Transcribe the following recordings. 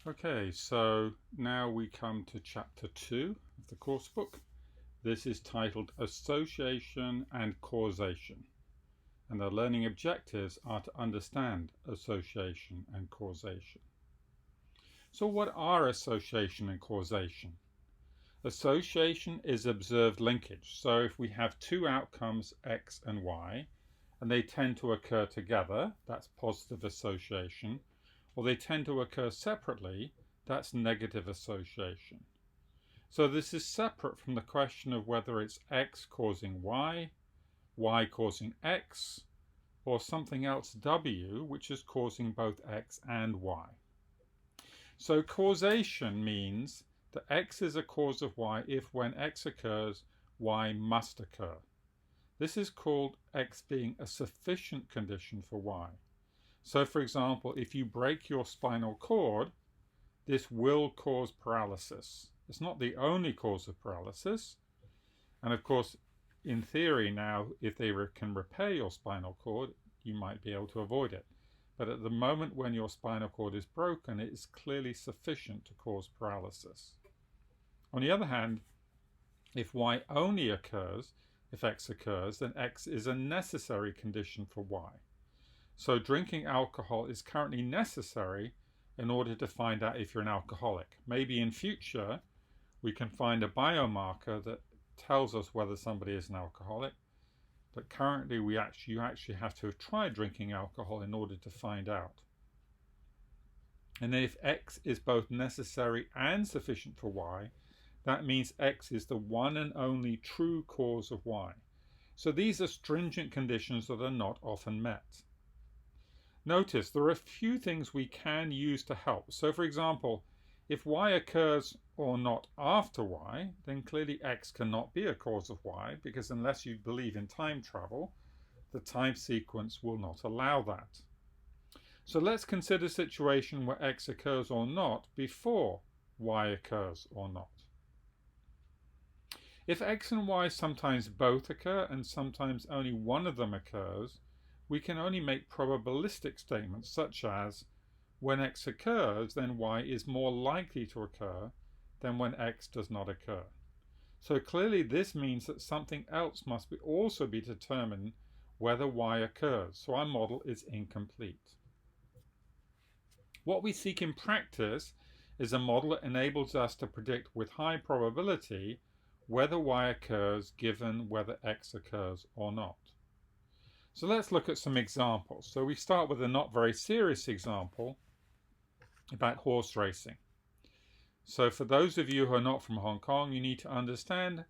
Okay, so now we come to chapter 2 of the course book. This is titled Association and Causation, and the learning objectives are to understand association and causation. So what are association and causation? Association is observed linkage. So if we have two outcomes, X and Y, and they tend to occur together, that's positive association, or they tend to occur separately, that's negative association. So this is separate from the question of whether it's X causing Y causing X, or something else W, which is causing both X and Y. So causation means that X is a cause of Y if when X occurs, Y must occur. This is called X being a sufficient condition for Y. So for example, if you break your spinal cord, this will cause paralysis. It's not the only cause of paralysis. And of course, in theory now, if they can repair your spinal cord, you might be able to avoid it. But at the moment when your spinal cord is broken, it is clearly sufficient to cause paralysis. On the other hand, if Y only occurs, if X occurs, then X is a necessary condition for Y. So drinking alcohol is currently necessary in order to find out if you're an alcoholic. Maybe in future we can find a biomarker that tells us whether somebody is an alcoholic, but currently you actually have to have tried drinking alcohol in order to find out. And then if X is both necessary and sufficient for Y, that means X is the one and only true cause of Y. So these are stringent conditions that are not often met. Notice there are a few things we can use to help. So for example, if Y occurs or not after Y, then clearly X cannot be a cause of Y, because unless you believe in time travel, the time sequence will not allow that. So let's consider a situation where X occurs or not before Y occurs or not. If X and Y sometimes both occur and sometimes only one of them occurs, we can only make probabilistic statements such as, when X occurs, then Y is more likely to occur than when X does not occur. So clearly this means that something else must also be determined whether Y occurs. So our model is incomplete. What we seek in practice is a model that enables us to predict with high probability whether Y occurs given whether X occurs or not. So let's look at some examples. So we start with a not very serious example about horse racing. So for those of you who are not from Hong Kong, you need to understand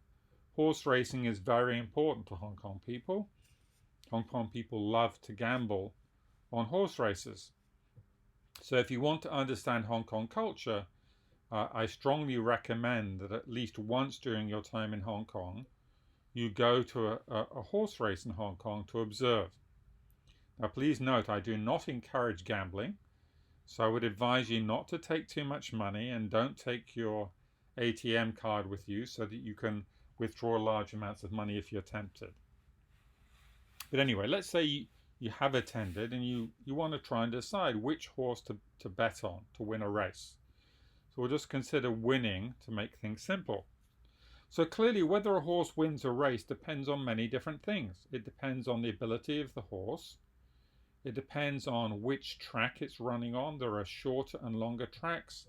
horse racing is very important to Hong Kong people. Hong Kong people love to gamble on horse races. So if you want to understand Hong Kong culture, I strongly recommend that at least once during your time in Hong Kong, you go to a horse race in Hong Kong to observe. Now please note, I do not encourage gambling, so I would advise you not to take too much money, and don't take your ATM card with you so that you can withdraw large amounts of money if you're tempted. But anyway, let's say you have attended and you want to try and decide which horse to bet on to win a race. So we'll just consider winning to make things simple. So clearly whether a horse wins a race depends on many different things. It depends on the ability of the horse. It depends on which track it's running on. There are shorter and longer tracks.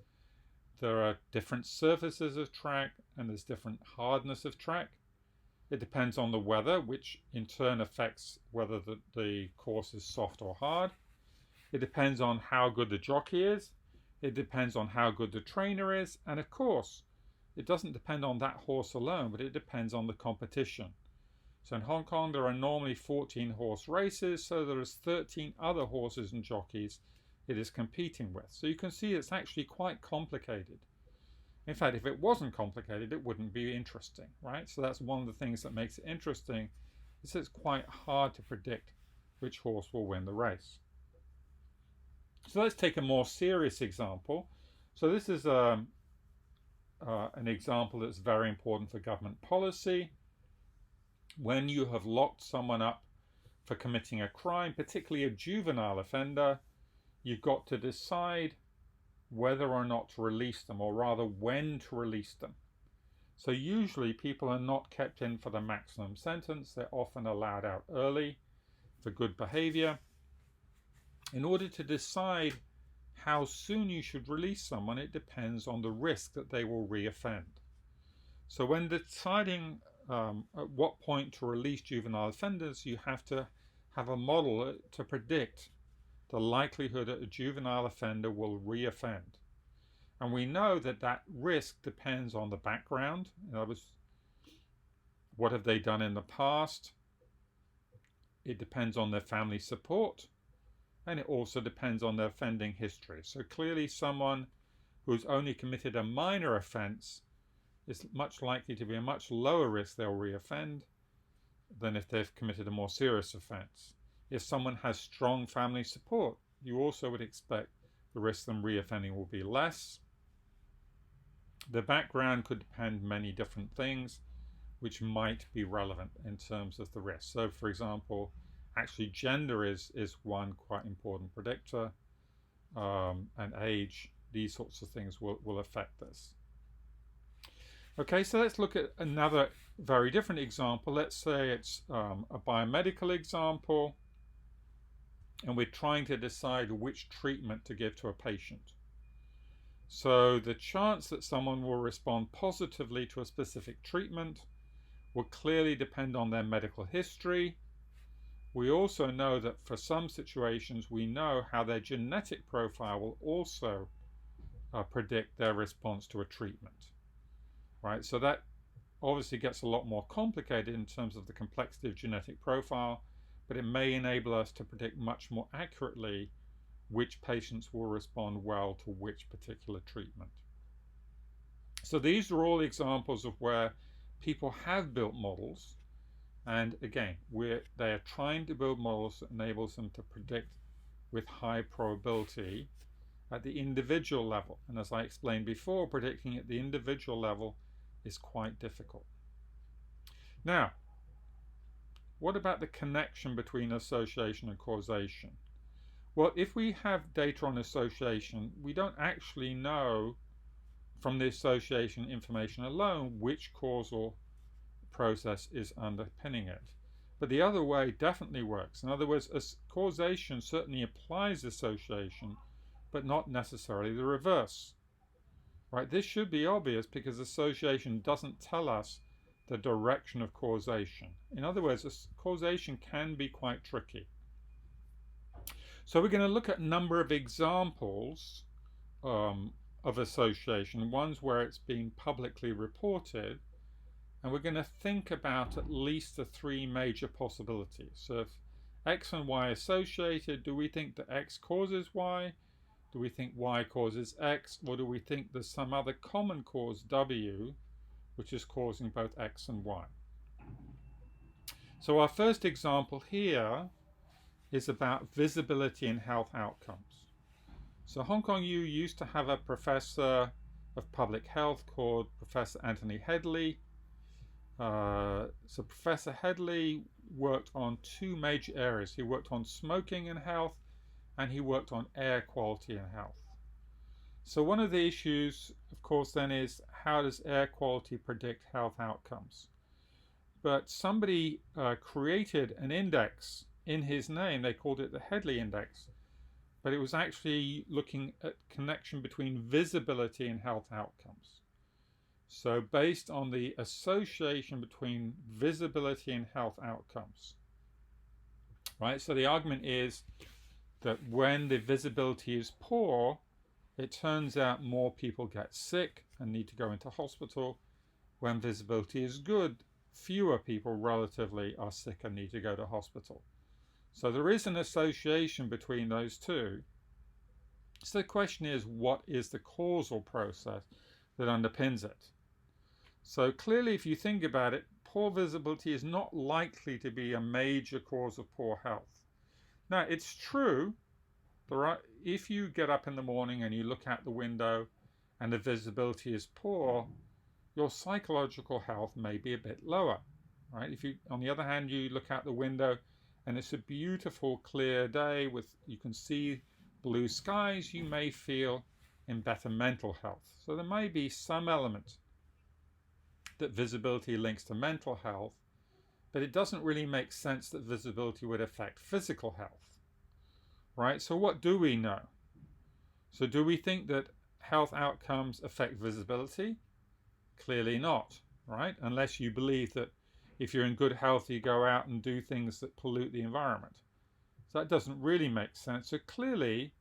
There are different surfaces of track, and there's different hardness of track. It depends on the weather, which in turn affects whether the course is soft or hard. It depends on how good the jockey is. It depends on how good the trainer is. And of course, it doesn't depend on that horse alone, but it depends on the competition. So in Hong Kong, there are normally 14 horse races, so there is 13 other horses and jockeys it is competing with. So you can see it's actually quite complicated. In fact, if it wasn't complicated, it wouldn't be interesting, right? So that's one of the things that makes it interesting, is it's quite hard to predict which horse will win the race. So let's take a more serious example. So this is an example that's very important for government policy. When you have locked someone up for committing a crime, particularly a juvenile offender, you've got to decide whether or not to release them, or rather when to release them. So usually people are not kept in for the maximum sentence. They're often allowed out early for good behavior. In order to decide how soon you should release someone, it depends on the risk that they will reoffend. So when deciding at what point to release juvenile offenders, you have to have a model to predict the likelihood that a juvenile offender will reoffend. And we know that that risk depends on the background. In other words, what have they done in the past? It depends on their family support, and it also depends on their offending history. So clearly someone who's only committed a minor offense is much likely to be a much lower risk they'll reoffend than if they've committed a more serious offense. If someone has strong family support, you also would expect the risk of them reoffending will be less. The background could depend on many different things which might be relevant in terms of the risk. So for example, actually gender is one quite important predictor, and age. These sorts of things will affect this. Okay, so let's look at another very different example. Let's say it's a biomedical example, and we're trying to decide which treatment to give to a patient. So the chance that someone will respond positively to a specific treatment will clearly depend on their medical history. We also know that for some situations, we know how their genetic profile will also predict their response to a treatment. Right, so that obviously gets a lot more complicated in terms of the complexity of genetic profile, but it may enable us to predict much more accurately which patients will respond well to which particular treatment. So these are all examples of where people have built models, and again, they are trying to build models that enables them to predict with high probability at the individual level. And as I explained before, predicting at the individual level is quite difficult. Now, what about the connection between association and causation? Well, if we have data on association, we don't actually know from the association information alone which causal process is underpinning it. But the other way definitely works. In other words, causation certainly applies association, but not necessarily the reverse. Right? This should be obvious because association doesn't tell us the direction of causation. In other words, causation can be quite tricky. So we're going to look at a number of examples of association, ones where it's been publicly reported, and we're going to think about at least the three major possibilities. So if X and Y are associated, do we think that X causes Y? Do we think Y causes X? Or do we think there's some other common cause, W, which is causing both X and Y? So our first example here is about visibility in health outcomes. So Hong Kong U used to have a professor of public health called Professor Anthony Headley. So Professor Headley worked on two major areas. He worked on smoking and health, and he worked on air quality and health. So one of the issues, of course, then is how does air quality predict health outcomes? But somebody created an index in his name. They called it the Headley Index, but it was actually looking at connection between visibility and health outcomes. So based on the association between visibility and health outcomes, right? So the argument is that when the visibility is poor, it turns out more people get sick and need to go into hospital. When visibility is good, fewer people relatively are sick and need to go to hospital. So there is an association between those two. So the question is, what is the causal process that underpins it? So clearly, if you think about it, poor visibility is not likely to be a major cause of poor health. Now, it's true, if you get up in the morning and you look out the window and the visibility is poor, your psychological health may be a bit lower, right? If you, on the other hand, you look out the window and it's a beautiful, clear day with, you can see blue skies, you may feel in better mental health. So there may be some element that visibility links to mental health, but it doesn't really make sense that visibility would affect physical health, right? So what do we know? So do we think that health outcomes affect visibility? Clearly not, right? Unless you believe that if you're in good health, you go out and do things that pollute the environment. So that doesn't really make sense. So clearly,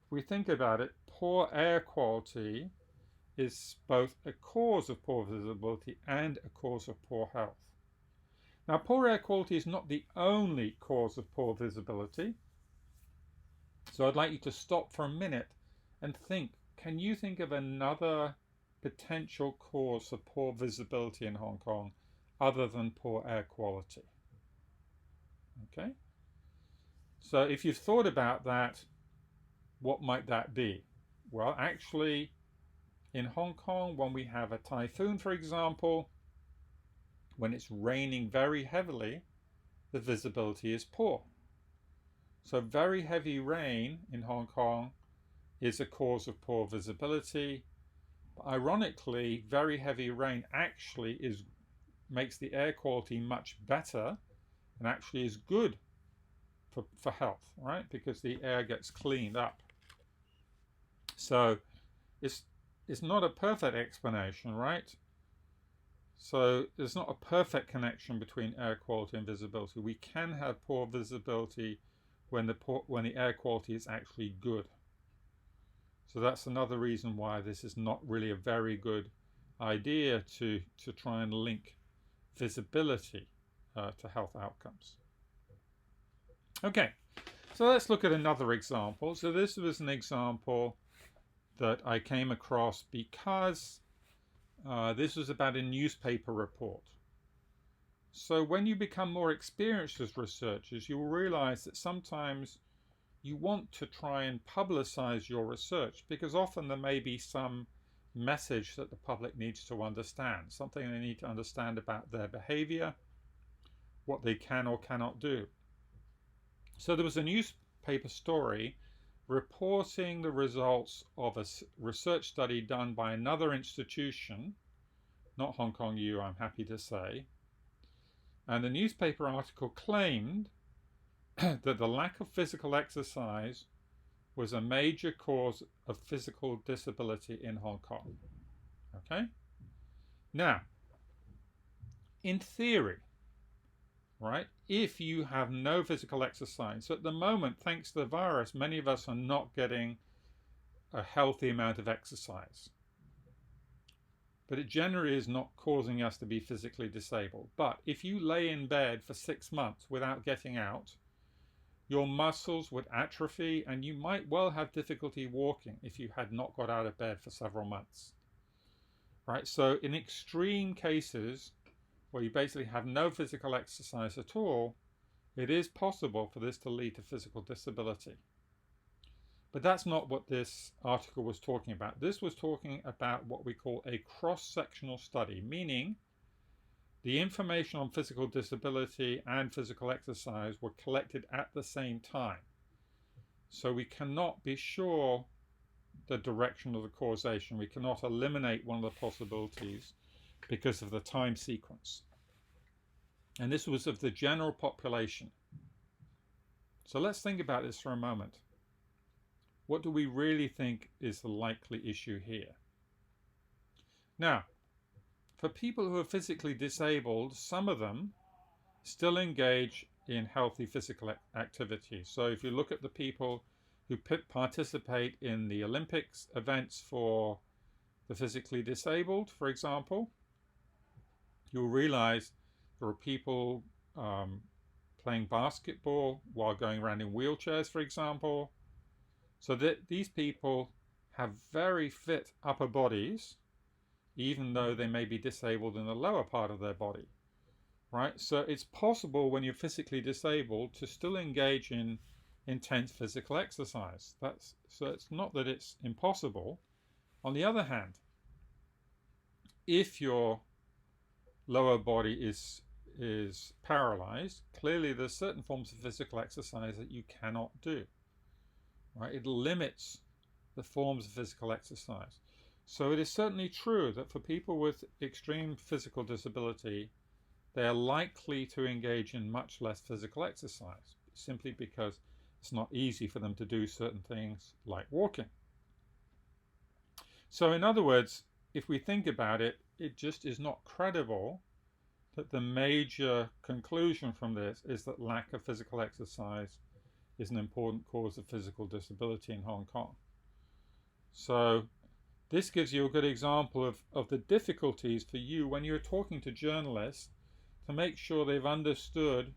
if we think about it, poor air quality is both a cause of poor visibility and a cause of poor health. Now, poor air quality is not the only cause of poor visibility. So I'd like you to stop for a minute and think, can you think of another potential cause of poor visibility in Hong Kong other than poor air quality? Okay. So if you've thought about that, what might that be? Well, actually, in Hong Kong, when we have a typhoon, for example, when it's raining very heavily, the visibility is poor. So very heavy rain in Hong Kong is a cause of poor visibility. But ironically, very heavy rain actually makes the air quality much better and actually is good for health, right? Because the air gets cleaned up. So it's not a perfect explanation, right? So there's not a perfect connection between air quality and visibility. We can have poor visibility when the air quality is actually good. So that's another reason why this is not really a very good idea to try and link visibility to health outcomes. Okay, so let's look at another example. So this was an example that I came across because this was about a newspaper report. So when you become more experienced as researchers, you will realize that sometimes you want to try and publicize your research because often there may be some message that the public needs to understand, something they need to understand about their behavior, what they can or cannot do. So there was a newspaper story reporting the results of a research study done by another institution, not Hong Kong U, I'm happy to say. And the newspaper article claimed that the lack of physical exercise was a major cause of physical disability in Hong Kong. Okay? Now, in theory, right, if you have no physical exercise, so at the moment, thanks to the virus, many of us are not getting a healthy amount of exercise. But it generally is not causing us to be physically disabled. But if you lay in bed for 6 months without getting out, your muscles would atrophy and you might well have difficulty walking if you had not got out of bed for several months. Right? So in extreme cases where you basically have no physical exercise at all, it is possible for this to lead to physical disability. But that's not what this article was talking about. This was talking about what we call a cross-sectional study, meaning the information on physical disability and physical exercise were collected at the same time. So we cannot be sure the direction of the causation. We cannot eliminate one of the possibilities because of the time sequence. And this was of the general population. So let's think about this for a moment. What do we really think is the likely issue here? Now, for people who are physically disabled, some of them still engage in healthy physical activity. So if you look at the people who participate in the Olympics events for the physically disabled, for example, you'll realize there are people playing basketball while going around in wheelchairs, for example. So that these people have very fit upper bodies, even though they may be disabled in the lower part of their body, right? So it's possible when you're physically disabled to still engage in intense physical exercise. So it's not that it's impossible. On the other hand, if your lower body is paralyzed, clearly there's certain forms of physical exercise that you cannot do. Right? It limits the forms of physical exercise. So it is certainly true that for people with extreme physical disability, they are likely to engage in much less physical exercise, simply because it's not easy for them to do certain things like walking. So in other words, if we think about it, it just is not credible that the major conclusion from this is that lack of physical exercise is an important cause of physical disability in Hong Kong. So this gives you a good example of the difficulties for you when you're talking to journalists to make sure they've understood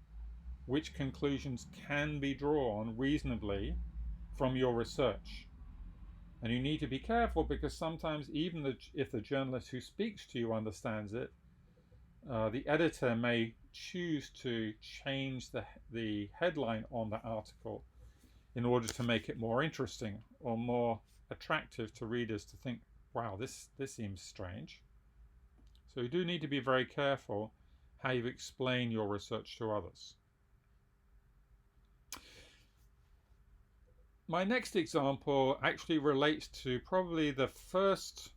which conclusions can be drawn reasonably from your research. And you need to be careful, because sometimes even if the journalist who speaks to you understands it, the editor may choose to change the headline on the article in order to make it more interesting or more attractive to readers to think, wow, this seems strange. So you do need to be very careful how you explain your research to others. My next example actually relates to probably the first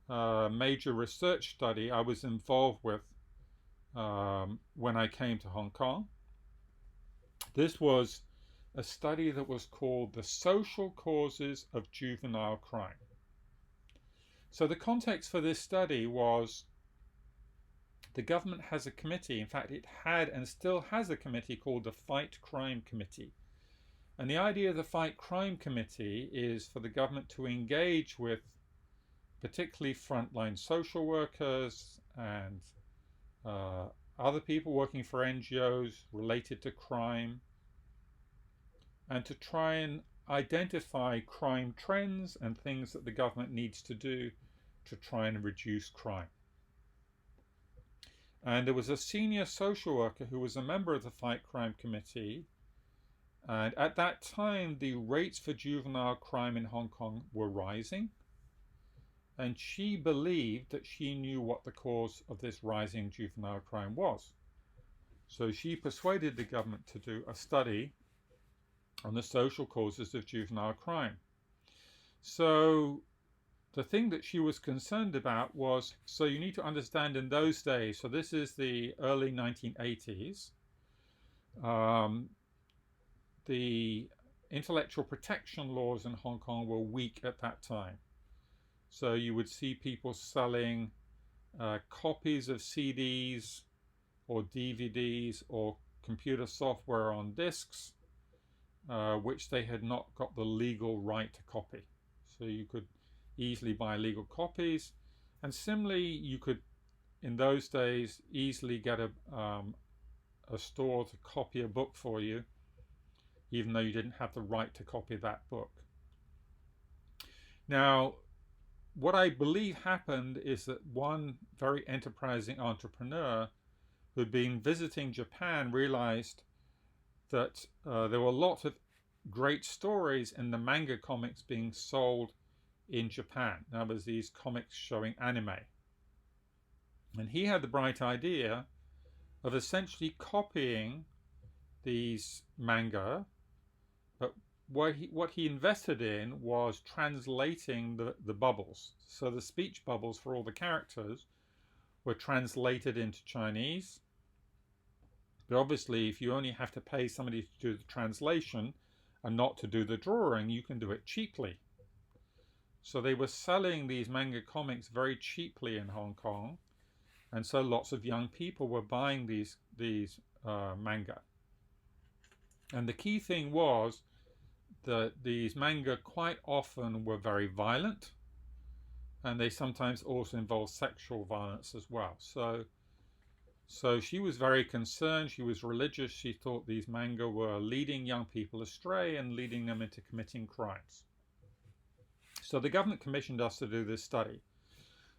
major research study I was involved with when I came to Hong Kong. This was a study that was called The Social Causes of Juvenile Crime. So the context for this study was the government has a committee. In fact, it had and still has a committee called the Fight Crime Committee. And the idea of the Fight Crime Committee is for the government to engage with particularly frontline social workers and other people working for NGOs related to crime, and to try and identify crime trends and things that the government needs to do to try and reduce crime. And there was a senior social worker who was a member of the Fight Crime Committee, and at that time the rates for juvenile crime in Hong Kong were rising, and she believed that she knew what the cause of this rising juvenile crime was. So she persuaded the government to do a study on the social causes of juvenile crime. So the thing that she was concerned about was, so you need to understand in those days, so this is the early 1980s, the intellectual protection laws in Hong Kong were weak at that time. So you would see people selling copies of CDs or DVDs or computer software on discs, which they had not got the legal right to copy. So you could easily buy legal copies. And similarly, you could, in those days, easily get a store to copy a book for you, even though you didn't have the right to copy that book. Now, what I believe happened is that one very enterprising entrepreneur who'd been visiting Japan realized that there were lots of great stories in the manga comics being sold in Japan. Now, there's these comics showing anime. And he had the bright idea of essentially copying these manga, but what he invested in was translating the bubbles. So the speech bubbles for all the characters were translated into Chinese. But obviously, if you only have to pay somebody to do the translation and not to do the drawing, you can do it cheaply. So they were selling these manga comics very cheaply in Hong Kong, and so lots of young people were buying these manga. And the key thing was that these manga quite often were very violent, and they sometimes also involved sexual violence as well. So she was very concerned. She was religious. She thought these manga were leading young people astray and leading them into committing crimes. So the government commissioned us to do this study.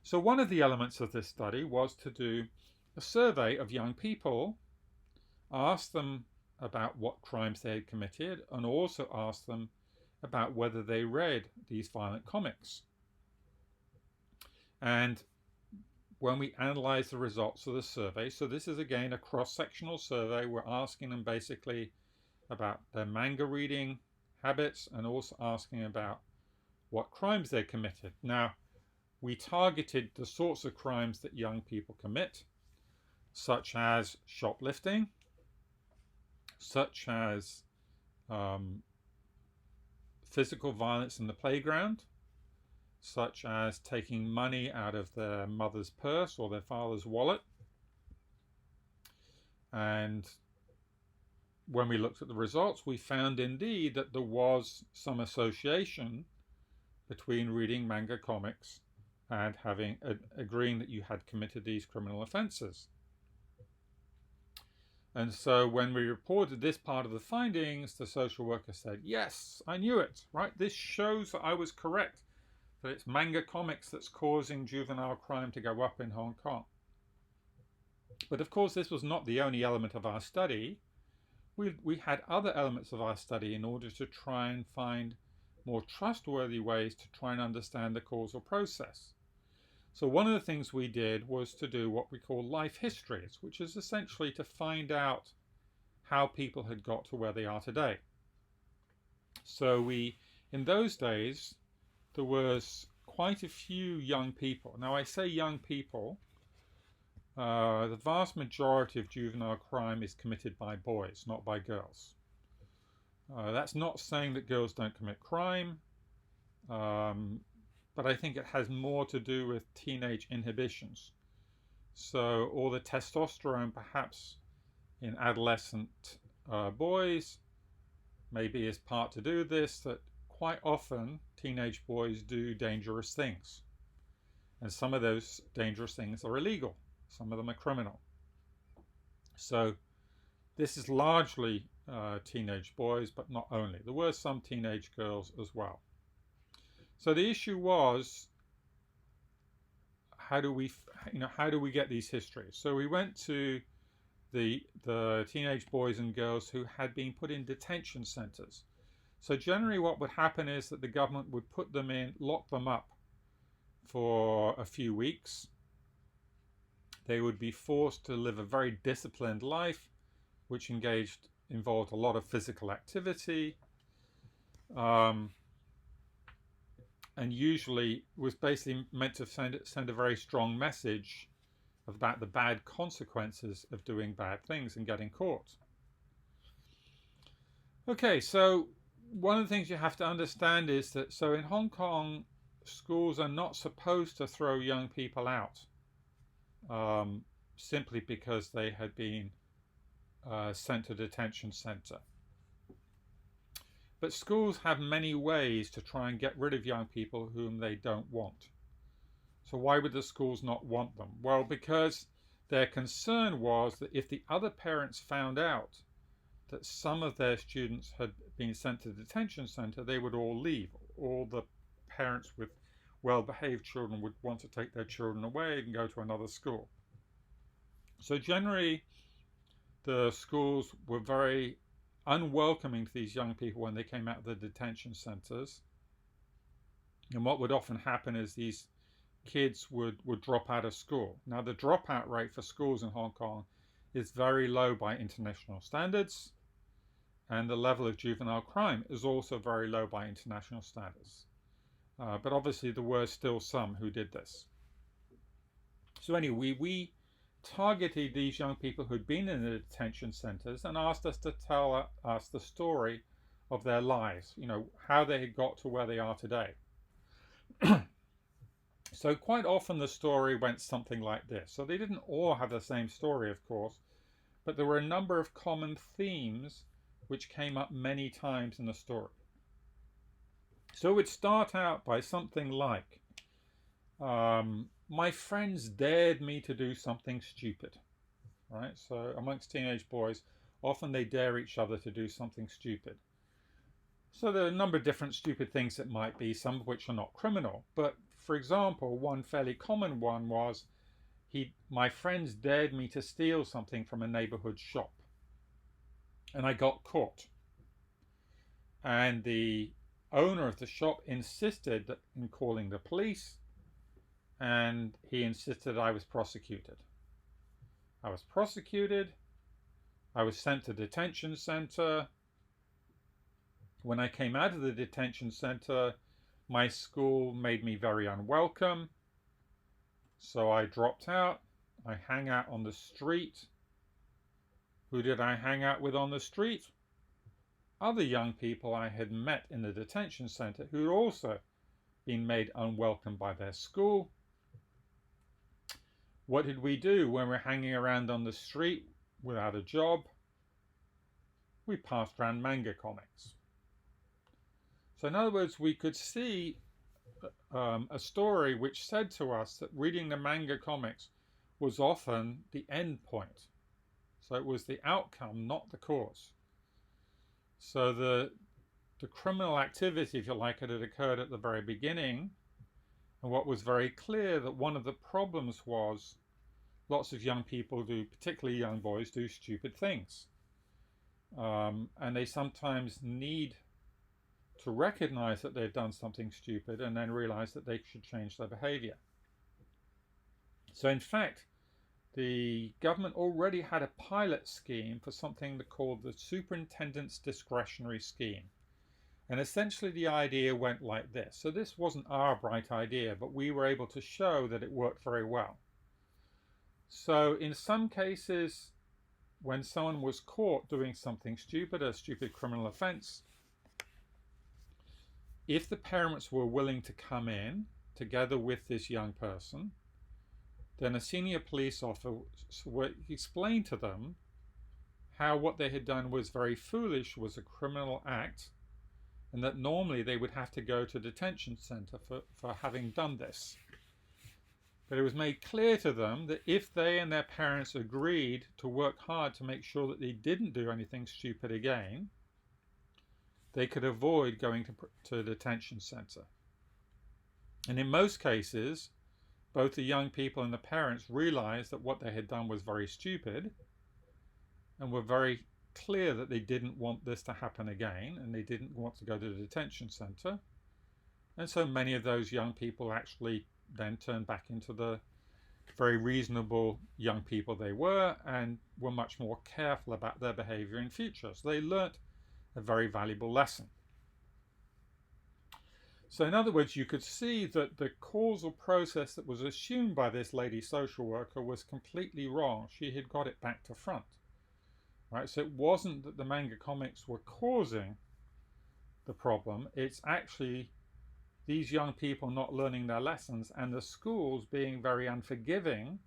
So one of the elements of this study was to do a survey of young people, ask them about what crimes they had committed, and also ask them about whether they read these violent comics. And when we analyze the results of the survey, so this is again a cross-sectional survey, we're asking them basically about their manga reading habits and also asking about what crimes they committed. Now, we targeted the sorts of crimes that young people commit, such as shoplifting, such as physical violence in the playground, such as taking money out of their mother's purse or their father's wallet. And when we looked at the results, we found indeed that there was some association between reading manga comics and agreeing that you had committed these criminal offenses. And so when we reported this part of the findings, the social worker said, yes, I knew it, right? This shows that I was correct, that it's manga comics that's causing juvenile crime to go up in Hong Kong. But of course, this was not the only element of our study. We had other elements of our study in order to try and find more trustworthy ways to try and understand the causal process. So one of the things we did was to do what we call life histories, which is essentially to find out how people had got to where they are today. So in those days, there was quite a few young people. Now I say young people, the vast majority of juvenile crime is committed by boys, not by girls. That's not saying that girls don't commit crime, but I think it has more to do with teenage inhibitions. So all the testosterone perhaps in adolescent boys maybe is part to do with this, that quite often teenage boys do dangerous things. And some of those dangerous things are illegal. Some of them are criminal. So this is largely teenage boys, but not only. There were some teenage girls as well. So the issue was, how do we get these histories? So we went to the teenage boys and girls who had been put in detention centers. So generally what would happen is that the government would put them in, lock them up for a few weeks. They would be forced to live a very disciplined life, which involved a lot of physical activity, and usually was basically meant to send a very strong message about the bad consequences of doing bad things and getting caught. Okay, so one of the things you have to understand is that, so in Hong Kong, schools are not supposed to throw young people out simply because they had been sent to a detention center. But schools have many ways to try and get rid of young people whom they don't want. So why would the schools not want them? Well, because their concern was that if the other parents found out that some of their students had been sent to the detention center, they would all leave. All the parents with well-behaved children would want to take their children away and go to another school. So generally, the schools were very unwelcoming to these young people when they came out of the detention centers. And what would often happen is these kids would drop out of school. Now, the dropout rate for schools in Hong Kong is very low by international standards, and the level of juvenile crime is also very low by international standards. But obviously there were still some who did this. So anyway, we targeted these young people who'd been in the detention centers and asked us to tell us the story of their lives, how they had got to where they are today. So quite often the story went something like this. So they didn't all have the same story, of course, but there were a number of common themes which came up many times in the story. So it would start out by something like, my friends dared me to do something stupid, right? So amongst teenage boys, often they dare each other to do something stupid. So there are a number of different stupid things it might be, some of which are not criminal. But for example, one fairly common one was, my friends dared me to steal something from a neighborhood shop, and I got caught. And the owner of the shop insisted in calling the police, and he insisted I was prosecuted. I was prosecuted. I was sent to detention center. When I came out of the detention center, My school made me very unwelcome, so I dropped out. I hang out on the street. Who did I hang out with on the street? Other young people I had met in the detention center who had also been made unwelcome by their school. What did we do when we're hanging around on the street without a job? We passed around manga comics. So in other words, we could see a story which said to us that reading the manga comics was often the end point. So it was the outcome, not the cause. So the criminal activity, if you like, had occurred at the very beginning. And what was very clear that one of the problems was lots of young people do, particularly young boys, do stupid things. And they sometimes need to recognize that they've done something stupid and then realize that they should change their behavior. So in fact, the government already had a pilot scheme for something called the Superintendent's Discretionary Scheme. And essentially the idea went like this. So this wasn't our bright idea, but we were able to show that it worked very well. So in some cases, when someone was caught doing something stupid, a stupid criminal offense, if the parents were willing to come in together with this young person, then a senior police officer would explain to them how what they had done was very foolish, was a criminal act, and that normally they would have to go to a detention center for having done this. But it was made clear to them that if they and their parents agreed to work hard to make sure that they didn't do anything stupid again, they could avoid going to a detention center. And in most cases, both the young people and the parents realized that what they had done was very stupid and were very clear that they didn't want this to happen again and they didn't want to go to the detention center. And so many of those young people actually then turned back into the very reasonable young people they were and were much more careful about their behavior in future. So they learnt a very valuable lesson. So in other words, you could see that the causal process that was assumed by this lady social worker was completely wrong. She had got it back to front. Right? So it wasn't that the manga comics were causing the problem. It's actually these young people not learning their lessons and the schools being very unforgiving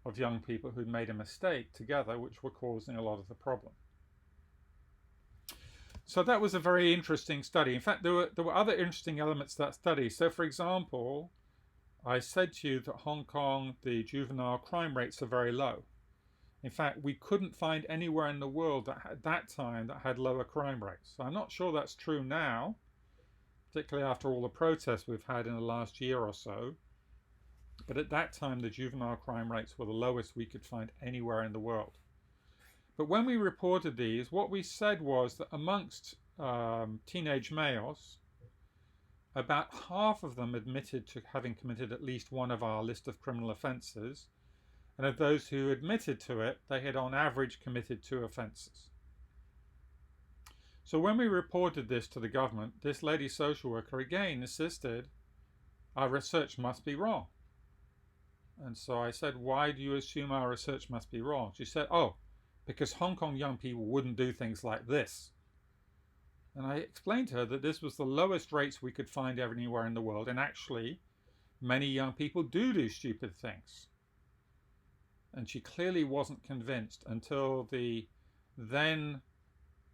of young people who'd made a mistake together, which were causing a lot of the problem. So that was a very interesting study. In fact, there were other interesting elements to that study. So for example, I said to you that Hong Kong, the juvenile crime rates are very low. In fact, we couldn't find anywhere in the world that at that time that had lower crime rates. So I'm not sure that's true now, particularly after all the protests we've had in the last year or so. But at that time, the juvenile crime rates were the lowest we could find anywhere in the world. But when we reported these, what we said was that amongst teenage males, about half of them admitted to having committed at least one of our list of criminal offences. And of those who admitted to it, they had on average committed 2 offences. So when we reported this to the government, this lady social worker again insisted our research must be wrong. And so I said, why do you assume our research must be wrong? She said, oh, because Hong Kong young people wouldn't do things like this. And I explained to her that this was the lowest rates we could find anywhere in the world, and actually many young people do stupid things. And she clearly wasn't convinced until the then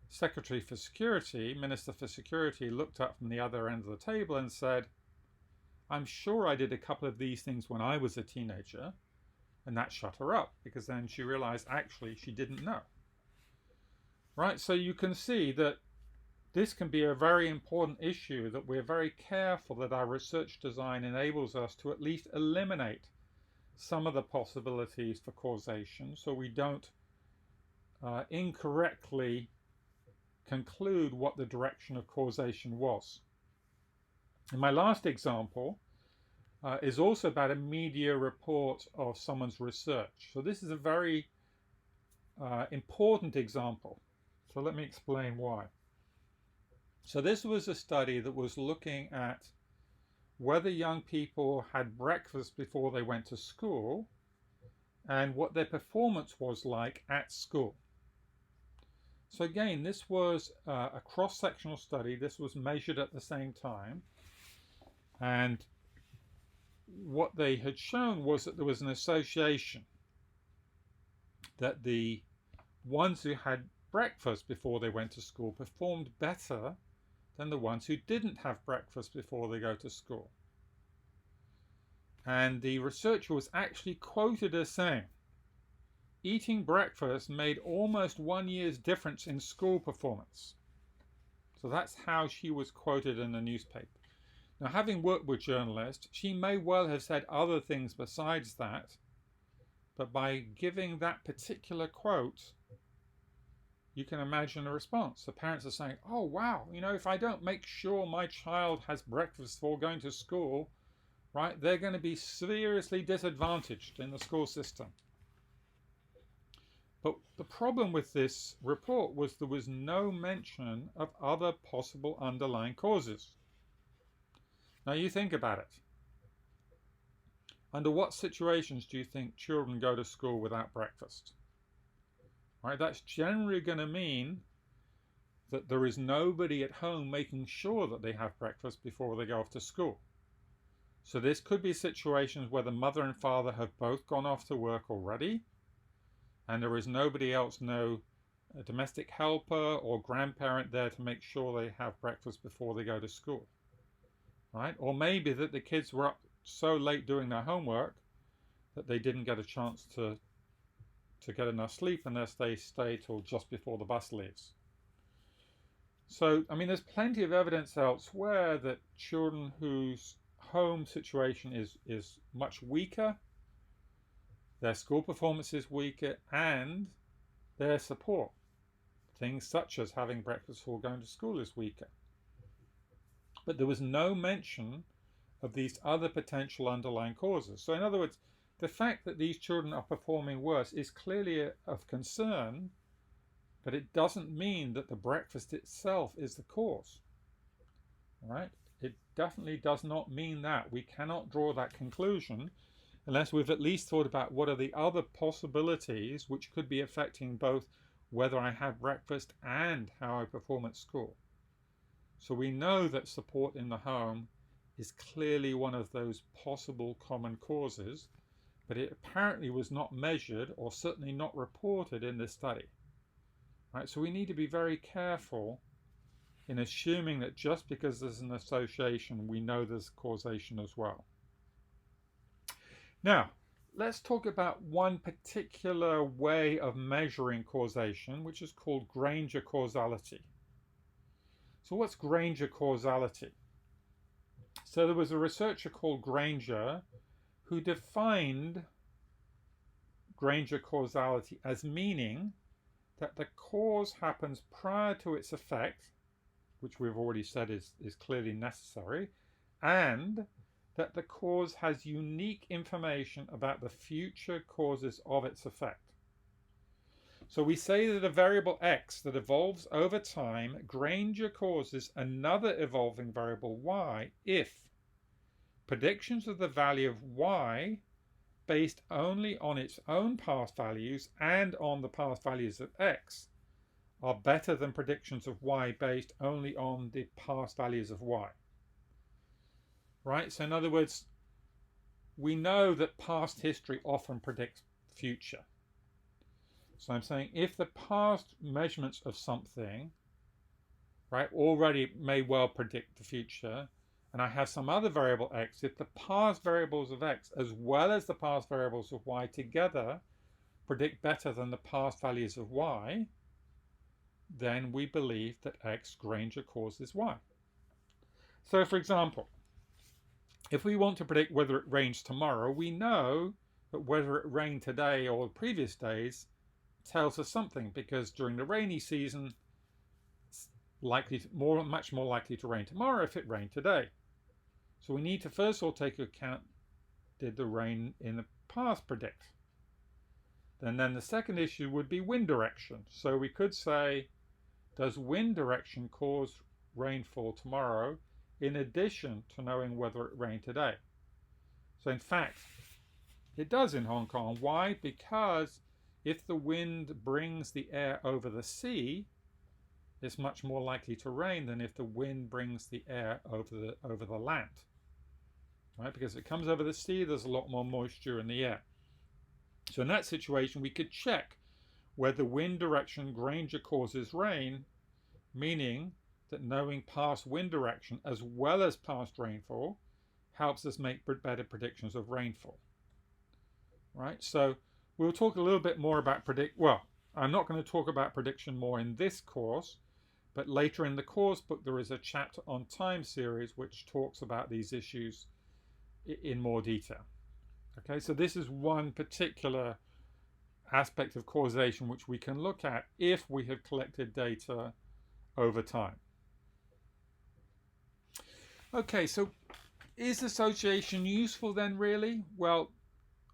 Secretary for Security, Minister for Security, looked up from the other end of the table and said, I'm sure I did a couple of these things when I was a teenager. And that shut her up, because then she realized actually she didn't know. Right, so you can see that this can be a very important issue, that we're very careful that our research design enables us to at least eliminate some of the possibilities for causation, so we don't incorrectly conclude what the direction of causation was. In my last example, is also about a media report of someone's research. So this is a very important example. So let me explain why. So this was a study that was looking at whether young people had breakfast before they went to school and what their performance was like at school. So again, this was a cross-sectional study. This was measured at the same time. And what they had shown was that there was an association, that the ones who had breakfast before they went to school performed better than the ones who didn't have breakfast before they go to school. And the researcher was actually quoted as saying, eating breakfast made almost 1 year's difference in school performance. So that's how she was quoted in the newspaper. Now, having worked with journalists, she may well have said other things besides that, but by giving that particular quote, you can imagine the response. The parents are saying, oh wow, if I don't make sure my child has breakfast before going to school, right, they're going to be seriously disadvantaged in the school system. But the problem with this report was there was no mention of other possible underlying causes. Now you think about it. Under what situations do you think children go to school without breakfast? Right, that's generally going to mean that there is nobody at home making sure that they have breakfast before they go off to school. So this could be situations where the mother and father have both gone off to work already, and there is nobody else, no domestic helper or grandparent there to make sure they have breakfast before they go to school. Right? Or maybe that the kids were up so late doing their homework that they didn't get a chance to get enough sleep unless they stay till just before the bus leaves. So, there's plenty of evidence elsewhere that children whose home situation is much weaker, their school performance is weaker, and their support, things such as having breakfast before going to school, is weaker. But there was no mention of these other potential underlying causes. So in other words, the fact that these children are performing worse is clearly of concern, but it doesn't mean that the breakfast itself is the cause. Right? It definitely does not mean that. We cannot draw that conclusion unless we've at least thought about what are the other possibilities which could be affecting both whether I have breakfast and how I perform at school. So we know that support in the home is clearly one of those possible common causes, but it apparently was not measured or certainly not reported in this study. Right? So we need to be very careful in assuming that just because there's an association, we know there's causation as well. Now, let's talk about one particular way of measuring causation, which is called Granger causality. So what's Granger causality? So there was a researcher called Granger who defined Granger causality as meaning that the cause happens prior to its effect, which we've already said is clearly necessary, and that the cause has unique information about the future causes of its effect. So we say that a variable x that evolves over time, Granger causes another evolving variable y if predictions of the value of y based only on its own past values and on the past values of x are better than predictions of y based only on the past values of y. Right? So in other words, we know that past history often predicts future. So I'm saying if the past measurements of something, right, already may well predict the future, and I have some other variable x, if the past variables of x as well as the past variables of y together predict better than the past values of y, then we believe that x Granger causes y. So for example, if we want to predict whether it rains tomorrow, we know that whether it rained today or the previous days tells us something, because during the rainy season it's much more likely to rain tomorrow if it rained today. So we need to first of all take into account, did the rain in the past predict? And then the second issue would be wind direction. So we could say, does wind direction cause rainfall tomorrow, in addition to knowing whether it rained today. So in fact, it does in Hong Kong. Why? Because if the wind brings the air over the sea, it's much more likely to rain than if the wind brings the air over the land. Right? Because if it comes over the sea, there's a lot more moisture in the air. So in that situation, we could check whether wind direction Granger causes rain, meaning that knowing past wind direction as well as past rainfall helps us make better predictions of rainfall. Right? So we'll talk a little bit more about I'm not going to talk about prediction more in this course, but later in the course book there is a chapter on time series which talks about these issues in more detail. Okay, so this is one particular aspect of causation which we can look at if we have collected data over time. Okay, so is association useful then really? Well,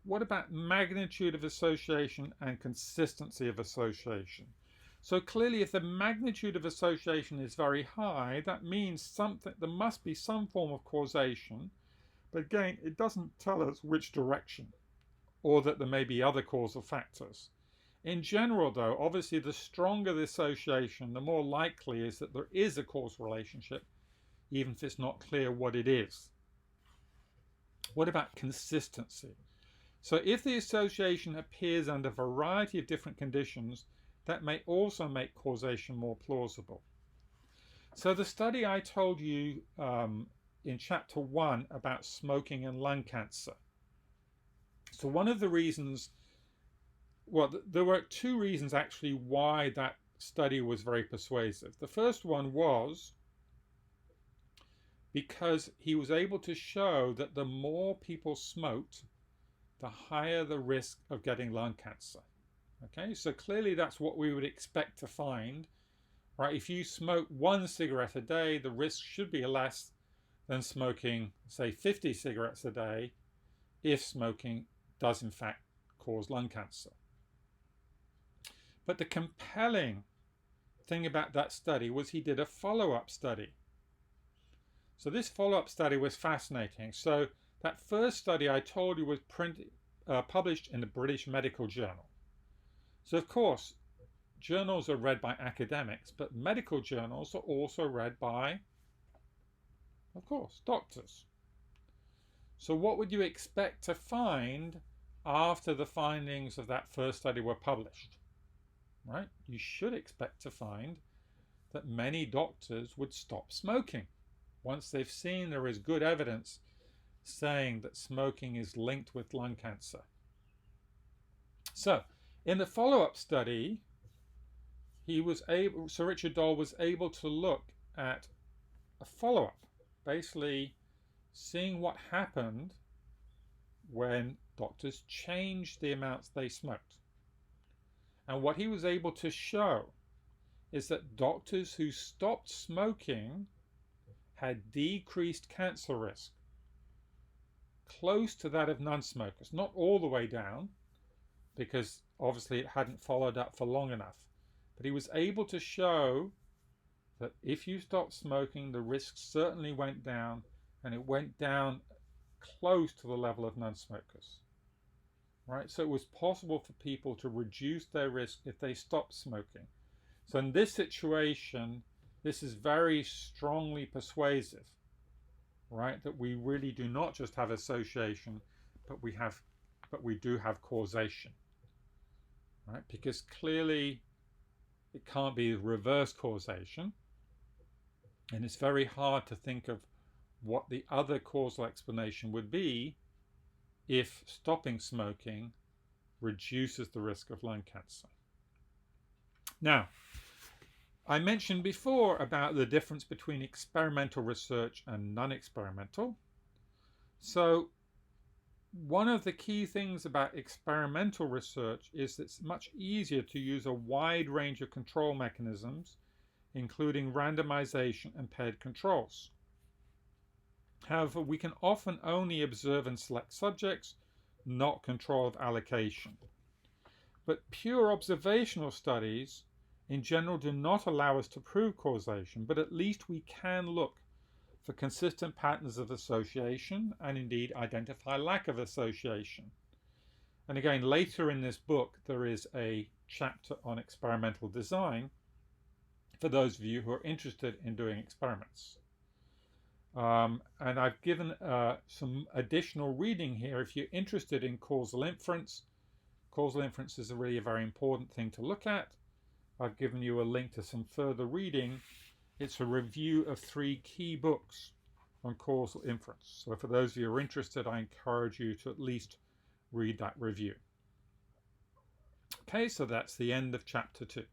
what about magnitude of association and consistency of association? So clearly if the magnitude of association is very high, that means there must be some form of causation, but again, it doesn't tell us which direction or that there may be other causal factors. In general though, obviously the stronger the association, the more likely is that there is a causal relationship, even if it's not clear what it is. What about consistency? So if the association appears under a variety of different conditions, that may also make causation more plausible. So the study I told you in chapter 1 about smoking and lung cancer. So one of the reasons, there were two reasons actually why that study was very persuasive. The first one was because he was able to show that the more people smoked, the higher the risk of getting lung cancer. Okay, so clearly that's what we would expect to find, right? If you smoke 1 cigarette a day, the risk should be less than smoking, say, 50 cigarettes a day, if smoking does in fact cause lung cancer. But the compelling thing about that study was he did a follow-up study. So this follow-up study was fascinating. So that first study I told you was published in the British Medical Journal. So of course, journals are read by academics, but medical journals are also read by, of course, doctors. So what would you expect to find after the findings of that first study were published? Right? You should expect to find that many doctors would stop smoking once they've seen there is good evidence saying that smoking is linked with lung cancer. So in the follow-up study, Sir Richard Doll was able to look at a follow-up, basically seeing what happened when doctors changed the amounts they smoked. And what he was able to show is that doctors who stopped smoking had decreased cancer risk, close to that of non-smokers, not all the way down, because obviously it hadn't followed up for long enough. But he was able to show that if you stopped smoking, the risk certainly went down, and it went down close to the level of non-smokers. Right? So it was possible for people to reduce their risk if they stopped smoking. So in this situation, this is very strongly persuasive, right? That we really do not just have association, but we do have causation. Right? Because clearly it can't be reverse causation, and it's very hard to think of what the other causal explanation would be if stopping smoking reduces the risk of lung cancer. Now, I mentioned before about the difference between experimental research and non-experimental. So one of the key things about experimental research is that it's much easier to use a wide range of control mechanisms, including randomization and paired controls. However, we can often only observe and select subjects, not control of allocation. But pure observational studies in general do not allow us to prove causation, but at least we can look for consistent patterns of association and indeed identify lack of association. And again, later in this book, there is a chapter on experimental design for those of you who are interested in doing experiments. And I've given some additional reading here if you're interested in causal inference. Causal inference is really a very important thing to look at. I've given you a link to some further reading. It's a review of 3 key books on causal inference. So for those of you who are interested, I encourage you to at least read that review. Okay, so that's the end of chapter 2.